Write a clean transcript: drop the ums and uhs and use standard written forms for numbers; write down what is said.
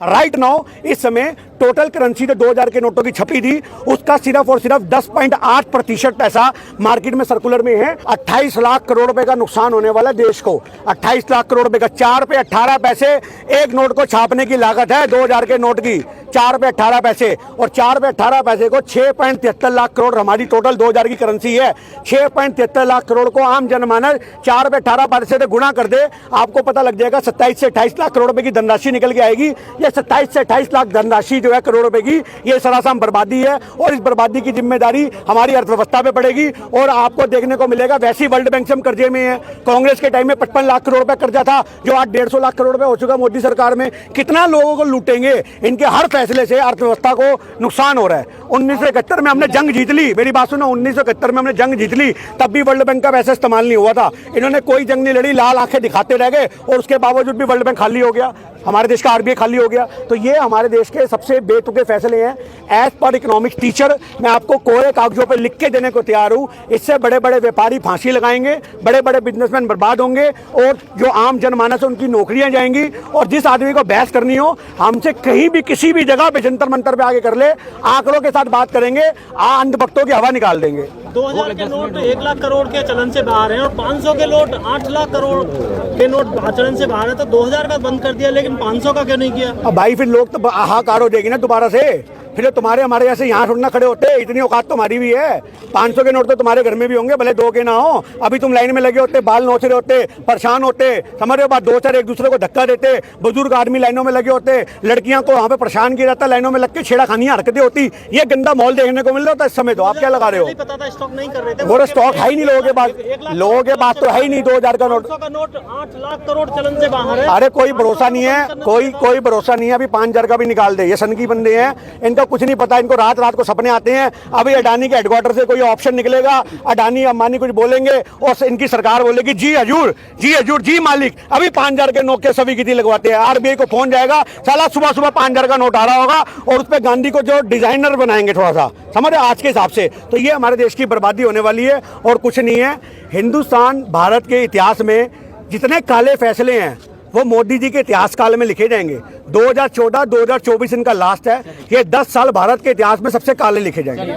Right now इस समय total currency जो 2000 के नोटों की छपी थी उसका सिर्फ और सिर्फ 10.8% पैसा मार्केट में सर्कुलर में है। 28 लाख करोड़ रुपए का नुकसान होने वाला देश को। 28 लाख करोड़ रुपए का 4 पे 18 पैसे एक नोट को छापने की लागत है 2000 के नोट की। 4 पे 18 पैसे और 4 पे 18 पैसे को 6.73 लाख करोड़ हमारी टोटल 2000 की करेंसी है। 6.73 लाख करोड़ को आम जनमानस 4 पे 18 पैसे से गुणा कर दे, आपको पता लग जाएगा 27 से 28 लाख करोड़ रुपए की धनराशि निकल के आएगी। ये 27 से 28 लाख धनराशि जो है करोड़ रुपए की, ये सरासर बर्बादी है और इस बर्बादी की जिम्मेदारी हमारी अर्थव्यवस्था पे पड़ेगी। और आपको देखने को मिलेगा वैसे ही वर्ल्ड बैंक से हम कर्जे में है। कांग्रेस के टाइम में 55 लाख करोड़ रुपए कर्जा था जो आज 150 लाख करोड़ रुपए हो चुका मोदी सरकार में। कितना लोगों को लूटेंगे, इनके हर फैसले से अर्थव्यवस्था को नुकसान हो रहा है। 1971 में हमने जंग जीत ली, मेरी बात सुनो, 1971 में हमने जंग जीत ली, तब भी वर्ल्ड बैंक का वैसे इस्तेमाल नहीं हुआ था। इन्होंने कोई जंग नहीं लड़ी, लाल आंखें दिखाते रह गए और उसके बावजूद भी वर्ल्ड बैंक खाली हो गया, हमारे देश का आरबीआई खाली हो गया। तो ये हमारे देश के सबसे बेतुके फैसले हैं। एज पर इकोनॉमिक्स टीचर मैं आपको कोरे कागजों पर लिख के देने को तैयार हूँ। इससे बड़े बड़े व्यापारी फांसी लगाएंगे, बड़े बड़े बिजनेसमैन बर्बाद होंगे और जो आम जनमानस है उनकी नौकरियां जाएंगी। और जिस आदमी को बहस करनी हो हमसे कहीं भी किसी भी जगह पे जंतर मंतर पे आगे कर ले, आंकड़ों के साथ बात करेंगे, अंधभक्तों की हवा निकाल देंगे। 2000 के नोट 1 लाख करोड़ के चलन से बाहर हैं और 500 के नोट 8 लाख करोड़ के नोट चलन से बाहर है, तो 2000 का बंद कर दिया लेकिन 500 का क्यों नहीं किया? अब भाई फिर लोग तो हाहाकार हो जाएगी ना दोबारा से, फिर तुम्हारे हमारे जैसे यहाँ थोड़ा खड़े होते, इतनी औकात तुम्हारी भी है। 500 के नोट तो तुम्हारे घर में भी होंगे, भले 2 के ना हो। अभी तुम लाइन में लगे होते, बाल नोच रहे होते, परेशान होते, समझ रहे हो बात, 2 4 एक दूसरे को धक्का देते, बुजुर्ग आदमी लाइनों में लगे होते, लड़कियां को वहाँ पे परेशान किया जाता, लाइनों में लग के छेड़खानियां हरकतें होती। ये गंदा माहौल देखने को मिल रहा था इस समय। तो आप क्या लगा रहे हो? पता था स्टॉक नहीं कर रहे थे, वो स्टॉक है ही नहीं लोगों के पास, लोगों के पास तो है ही नहीं। 2000 का नोट 8 लाख करोड़ चलन से बाहर है। अरे कोई भरोसा नहीं है, कोई भरोसा नहीं है। अभी 5000 का भी निकाल दे, ये सनकी बंदे हैं, इनका कुछ नहीं पता। इनको रात रात को सपने आते हैं। अभी अडानी के हेडक्वार्टर से कोई ऑप्शन निकलेगा, अडानी अंबानी कुछ बोलेंगे और इनकी सरकार बोलेगी जी हजूर, जी हजूर, जी मालिक। अभी 5000 के नोट के सभी कितनी लगवाते हैं। आरबीआई को फोन जाएगा, साला सुबह सुबह 5000 का नोट आ रहा होगा और उस पर गांधी को जो डिजाइनर बनाएंगे थोड़ा सा, समझ रहे आज के हिसाब से। तो ये हमारे देश की बर्बादी होने वाली है और कुछ नहीं है। हिंदुस्तान भारत के इतिहास में जितने काले फैसले हैं वो मोदी जी के इतिहास काल में लिखे जाएंगे। 2014 2024 इनका लास्ट है। ये 10 साल भारत के इतिहास में सबसे काले लिखे जाएंगे।